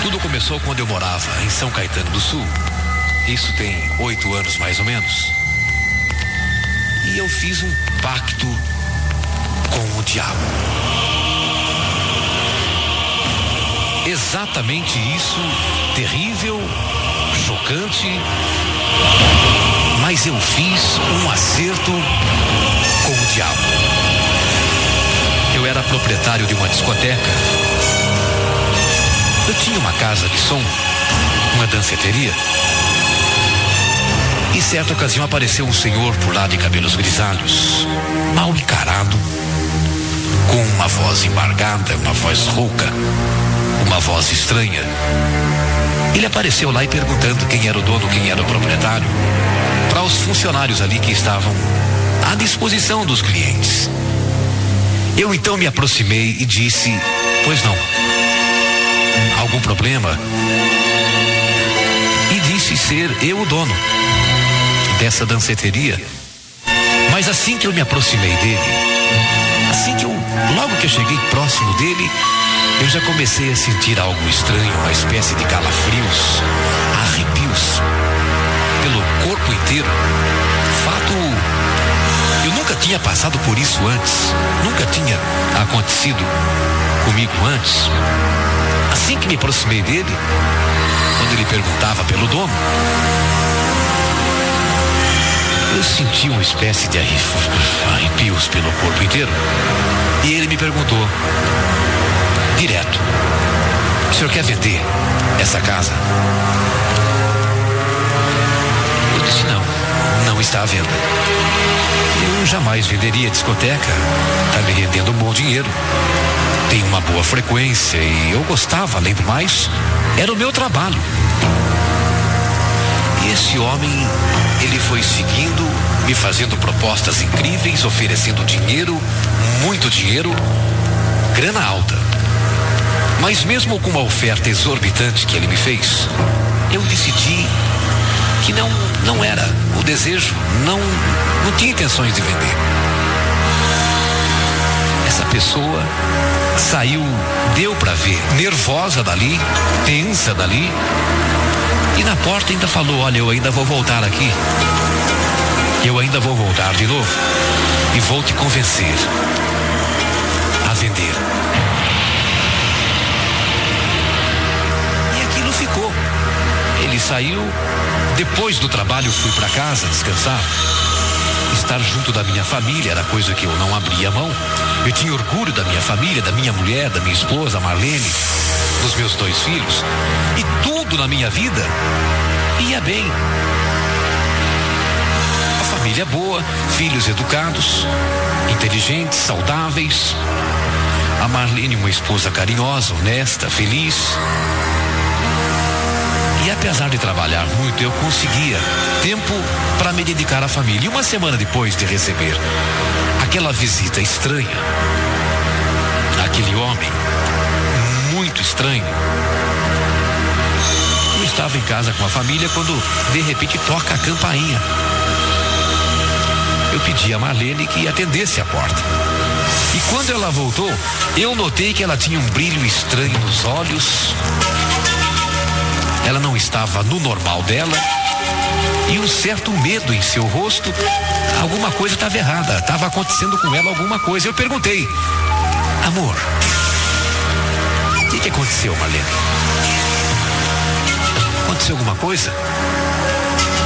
Tudo começou quando eu morava em São Caetano do Sul. Isso tem 8 anos mais ou menos. E eu fiz um pacto com o diabo. Exatamente isso, terrível, chocante, mas eu fiz um acerto com o diabo. Eu era proprietário de uma discoteca. Eu tinha uma casa de som, uma danceteria. E certa ocasião apareceu um senhor por lá de cabelos grisalhos, mal encarado, com uma voz embargada, uma voz rouca, uma voz estranha. Ele apareceu lá e perguntando quem era o dono, quem era o proprietário, para os funcionários ali que estavam à disposição dos clientes. Eu então me aproximei e disse: pois não, algum problema? E disse ser eu o dono dessa danceteria. Mas assim que eu me aproximei dele, logo que eu cheguei próximo dele, eu já comecei a sentir algo estranho, uma espécie de calafrios, arrepios pelo corpo inteiro. Fato, eu nunca tinha passado por isso antes, nunca tinha acontecido comigo antes. Assim que me aproximei dele, quando ele perguntava pelo dono, eu senti uma espécie de arrepios pelo corpo inteiro. E ele me perguntou direto: o senhor quer vender essa casa? Eu disse: não está à venda. Eu jamais venderia a discoteca, está me rendendo um bom dinheiro, tem uma boa frequência e eu gostava, além do mais, era o meu trabalho. E esse homem, ele foi seguindo, me fazendo propostas incríveis, oferecendo dinheiro, muito dinheiro, grana alta. Mas mesmo com uma oferta exorbitante que ele me fez, eu decidi que não era o desejo, não tinha intenções de vender. Essa pessoa saiu, deu para ver, nervosa dali, tensa dali, e na porta ainda falou: olha, eu ainda vou voltar aqui, eu ainda vou voltar de novo e vou te convencer a vender. E aquilo ficou. Ele saiu. Depois do trabalho fui para casa descansar. Estar junto da minha família era coisa que eu não abria mão. Eu tinha orgulho da minha família, da minha mulher, da minha esposa Marlene, dos meus 2 filhos, e tudo na minha vida ia bem. A família é boa, filhos educados, inteligentes, saudáveis. A Marlene, uma esposa carinhosa, honesta, feliz. E apesar de trabalhar muito, eu conseguia tempo para me dedicar à família. E uma semana depois de receber aquela visita estranha, aquele homem muito estranho, eu estava em casa com a família quando de repente toca a campainha. Eu pedi a Marlene que atendesse a porta. E quando ela voltou, eu notei que ela tinha um brilho estranho nos olhos. Ela não estava no normal dela e um certo medo em seu rosto. Alguma coisa estava errada, estava acontecendo com ela alguma coisa. Eu perguntei: amor, o que aconteceu, Marlene? Aconteceu alguma coisa?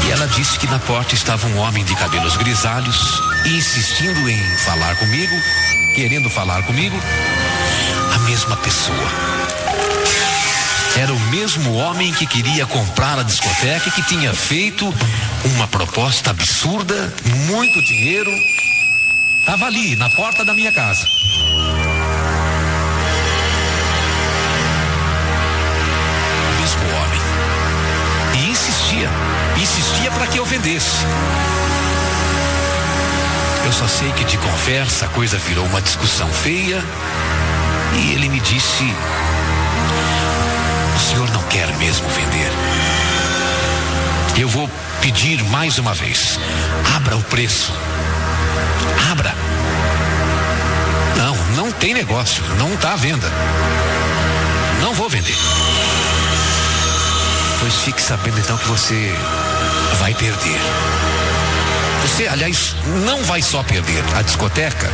E ela disse que na porta estava um homem de cabelos grisalhos, insistindo em falar comigo, querendo falar comigo. A mesma pessoa. Era o mesmo homem que queria comprar a discoteca e que tinha feito uma proposta absurda, muito dinheiro. Estava ali, na porta da minha casa. O mesmo homem. E insistia para que eu vendesse. Eu só sei que de conversa a coisa virou uma discussão feia e ele me disse: o senhor não quer mesmo vender? Eu vou pedir mais uma vez, abra o preço. Abra. Não tem negócio, não está à venda. Não vou vender. Pois fique sabendo então que você vai perder. Você, aliás, não vai só perder a discoteca,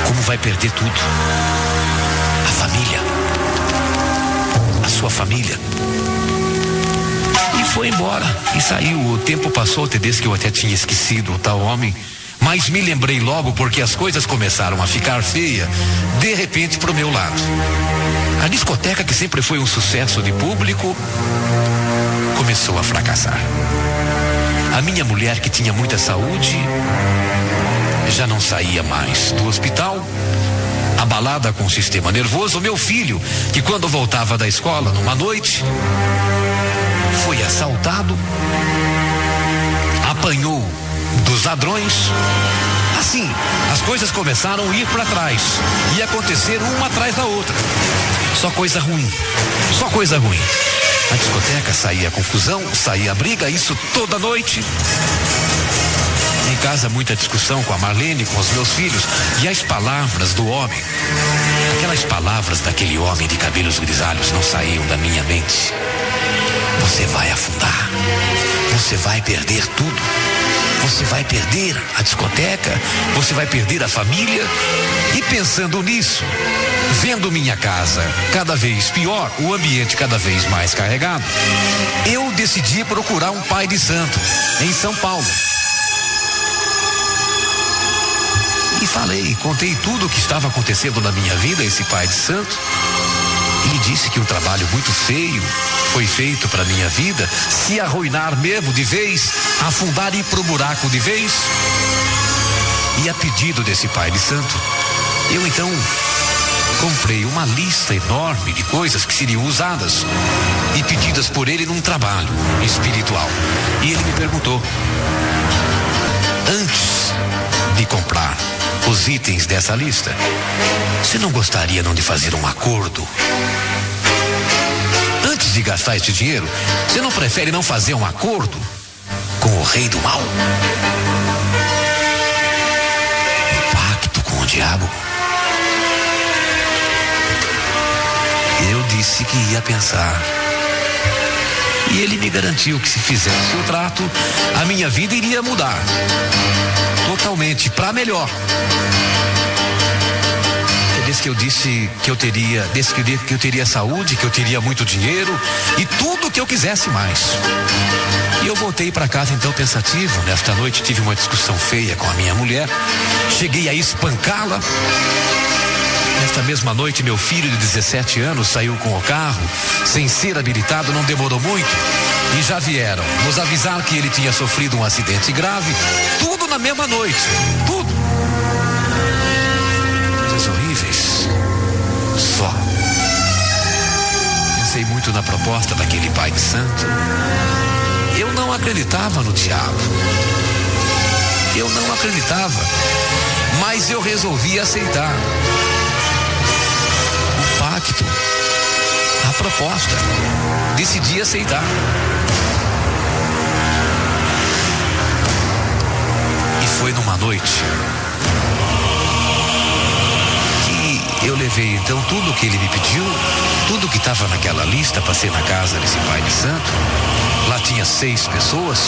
como vai perder tudo. A família. A sua família. E foi embora. E saiu. O tempo passou, até desde que eu até tinha esquecido o tal homem. Mas me lembrei logo porque as coisas começaram a ficar feias, de repente, pro meu lado. A discoteca, que sempre foi um sucesso de público, começou a fracassar. A minha mulher, que tinha muita saúde, já não saía mais do hospital, abalada com o sistema nervoso. Meu filho, que quando voltava da escola numa noite, foi assaltado, apanhou dos ladrões. Assim, as coisas começaram a ir para trás e acontecer uma atrás da outra. Só coisa ruim, só coisa ruim. A discoteca saía confusão, saía briga, isso toda noite. Em casa, muita discussão com a Marlene, com os meus filhos. E as palavras do homem, aquelas palavras daquele homem de cabelos grisalhos não saíam da minha mente. Você vai afundar, você vai perder tudo. Você vai perder a discoteca, você vai perder a família. E pensando nisso, vendo minha casa cada vez pior, o ambiente cada vez mais carregado, eu decidi procurar um pai de santo em São Paulo. E falei, contei tudo o que estava acontecendo na minha vida a esse pai de santo. Ele disse que um trabalho muito feio foi feito para minha vida, se arruinar mesmo de vez, afundar e ir pro buraco de vez. E a pedido desse pai de santo, eu então comprei uma lista enorme de coisas que seriam usadas e pedidas por ele num trabalho espiritual. E ele me perguntou, antes de comprar os itens dessa lista, você não gostaria não de fazer um acordo? Antes de gastar esse dinheiro, você não prefere não fazer um acordo com o rei do mal? Um pacto com o diabo? Eu disse que ia pensar. E ele me garantiu que se fizesse o trato, a minha vida iria mudar. Totalmente, para melhor. Desde que eu disse que eu teria, desde que eu teria saúde, que eu teria muito dinheiro e tudo que eu quisesse mais. E eu voltei para casa então pensativo. Nesta noite tive uma discussão feia com a minha mulher. Cheguei a espancá-la. Nesta mesma noite, meu filho de 17 anos saiu com o carro, sem ser habilitado, não demorou muito. E já vieram nos avisar que ele tinha sofrido um acidente grave. Tudo na mesma noite. Tudo. Coisas horríveis. Só. Pensei muito na proposta daquele pai de santo. Eu não acreditava no diabo. Eu não acreditava. Mas eu resolvi aceitar. O pacto. A proposta. Decidi aceitar. E foi numa noite que eu levei então tudo que ele me pediu, tudo que estava naquela lista, passei na casa desse pai de santo. Lá tinha 6 pessoas.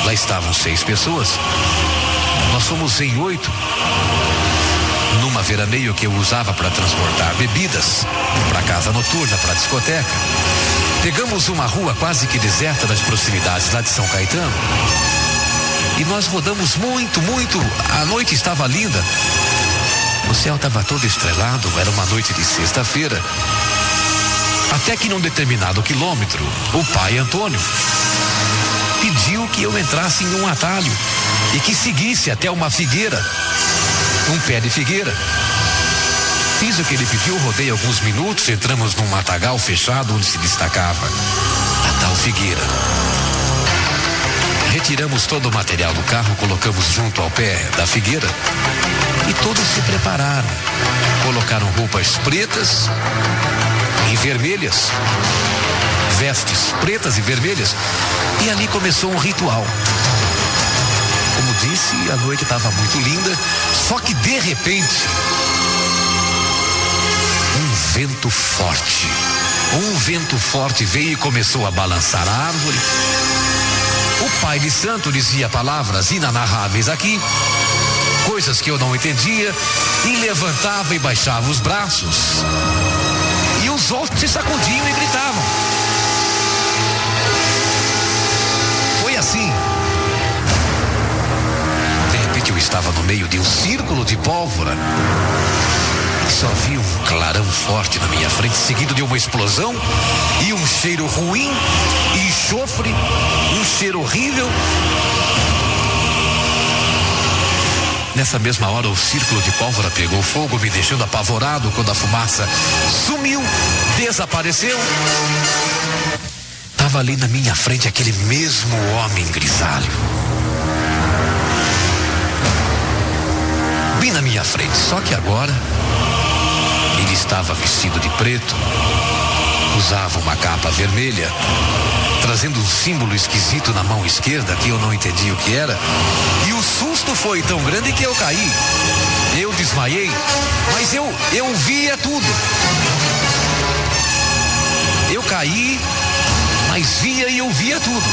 Lá estavam 6 pessoas. Nós fomos em 8. Numa veraneio que eu usava para transportar bebidas para casa noturna, para discoteca. Pegamos uma rua quase que deserta das proximidades lá de São Caetano. E nós rodamos muito, muito. A noite estava linda. O céu estava todo estrelado, era uma noite de sexta-feira. Até que num determinado quilômetro, o pai Antônio pediu que eu entrasse em um atalho e que seguisse até uma figueira, um pé de figueira. Fiz o que ele pediu, rodei alguns minutos, entramos num matagal fechado onde se destacava a tal figueira. Retiramos todo o material do carro, colocamos junto ao pé da figueira e todos se prepararam. Colocaram roupas pretas e vermelhas, vestes pretas e vermelhas, e ali começou um ritual. Como disse, a noite estava muito linda, só que de repente um vento forte. Um vento forte veio e começou a balançar a árvore. O pai de santo dizia palavras inanarráveis aqui, coisas que eu não entendia, e levantava e baixava os braços. E os outros se sacudiam e gritavam. Foi assim. De repente eu estava no meio de um círculo de pólvora. E só vi um clarão forte na minha frente, seguido de uma explosão e um cheiro ruim e enxofre, um cheiro horrível. Nessa mesma hora o círculo de pólvora pegou fogo, me deixando apavorado quando a fumaça sumiu, desapareceu. Estava ali na minha frente aquele mesmo homem grisalho. Bem na minha frente, só que agora ele estava vestido de preto, usava uma capa vermelha, trazendo um símbolo esquisito na mão esquerda que eu não entendi o que era. E o susto foi tão grande que eu caí. Eu desmaiei, mas eu via tudo. Eu caí, mas via e ouvia tudo.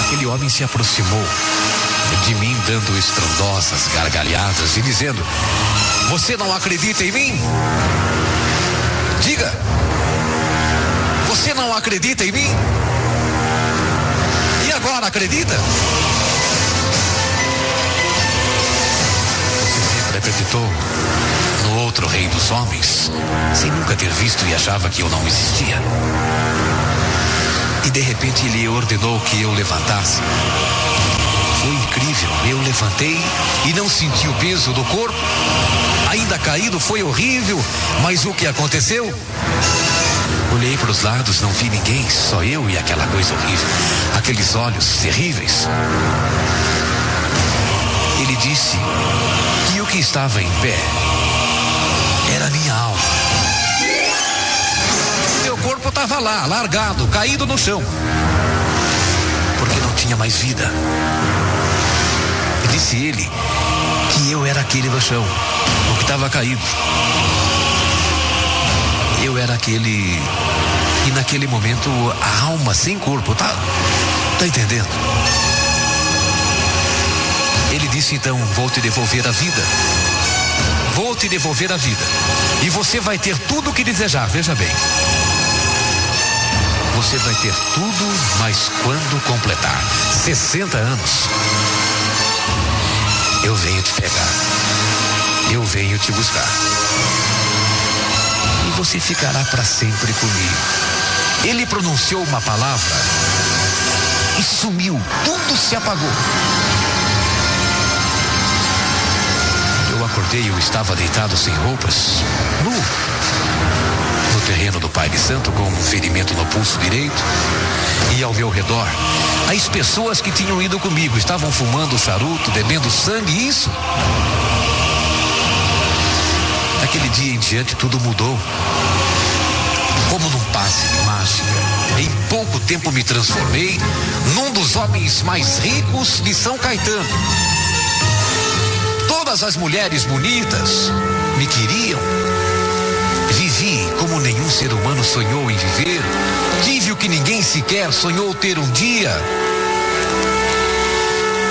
Aquele homem se aproximou de mim, dando estrondosas gargalhadas e dizendo: "Você não acredita em mim? Diga, você não acredita em mim? E agora acredita? Você sempre acreditou no outro rei dos homens, sem nunca ter visto e achava que eu não existia. E de repente ele ordenou que eu levantasse. Foi incrível, eu levantei e não senti o peso do corpo. Ainda caído, foi horrível, mas o que aconteceu? Olhei para os lados, não vi ninguém, só eu e aquela coisa horrível, aqueles olhos terríveis. Ele disse que o que estava em pé era minha alma. Meu corpo estava lá, largado, caído no chão, porque não tinha mais vida. Disse ele que eu era aquele no chão, o que estava caído. Eu era aquele, e naquele momento a alma sem corpo, tá entendendo? Ele disse então: vou te devolver a vida. Vou te devolver a vida. E você vai ter tudo o que desejar, veja bem. Você vai ter tudo, mas quando completar 60 anos, eu venho te pegar. Eu venho te buscar. E você ficará para sempre comigo. Ele pronunciou uma palavra e sumiu. Tudo se apagou. Eu acordei, eu estava deitado sem roupas, nu, no terreno do Pai de Santo, com um ferimento no pulso direito. E ao meu redor, as pessoas que tinham ido comigo estavam fumando charuto, bebendo sangue, isso. Daquele dia em diante tudo mudou. Como num passe de mágica, em pouco tempo me transformei num dos homens mais ricos de São Caetano. Todas as mulheres bonitas me queriam. Vivi como nenhum ser humano sonhou em viver. Tive o que ninguém sequer sonhou ter um dia.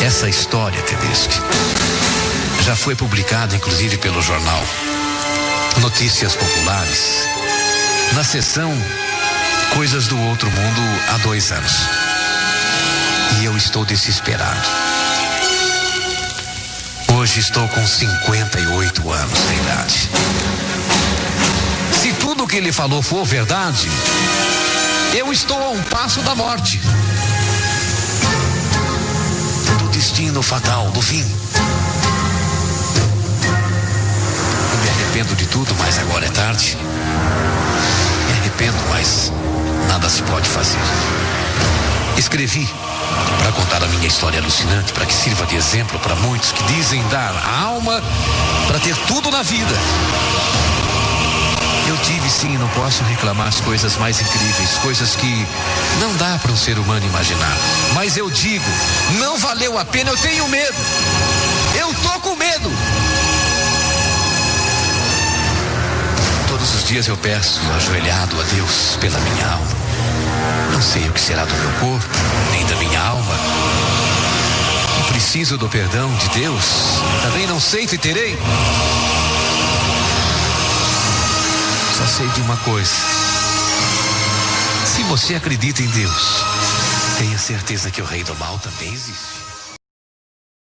Essa história, Tedeschi, já foi publicada inclusive pelo jornal Notícias Populares, na seção Coisas do Outro Mundo, há 2 anos. E eu estou desesperado. Hoje estou com 58 anos de idade. Se tudo o que ele falou for verdade, eu estou a um passo da morte, do destino fatal, do fim. Eu me arrependo de tudo, mas agora é tarde. Me arrependo, mas nada se pode fazer. Escrevi para contar a minha história alucinante, para que sirva de exemplo para muitos que dizem dar a alma para ter tudo na vida. Eu tive sim, não posso reclamar, as coisas mais incríveis, coisas que não dá para um ser humano imaginar. Mas eu digo, não valeu a pena, eu tenho medo. Eu tô com medo. os dias eu peço, ajoelhado a Deus, pela minha alma. Não sei o que será do meu corpo, nem da minha alma. Não preciso do perdão de Deus, também não sei se terei. Só sei de uma coisa: se você acredita em Deus, tenha certeza que o rei do mal também existe.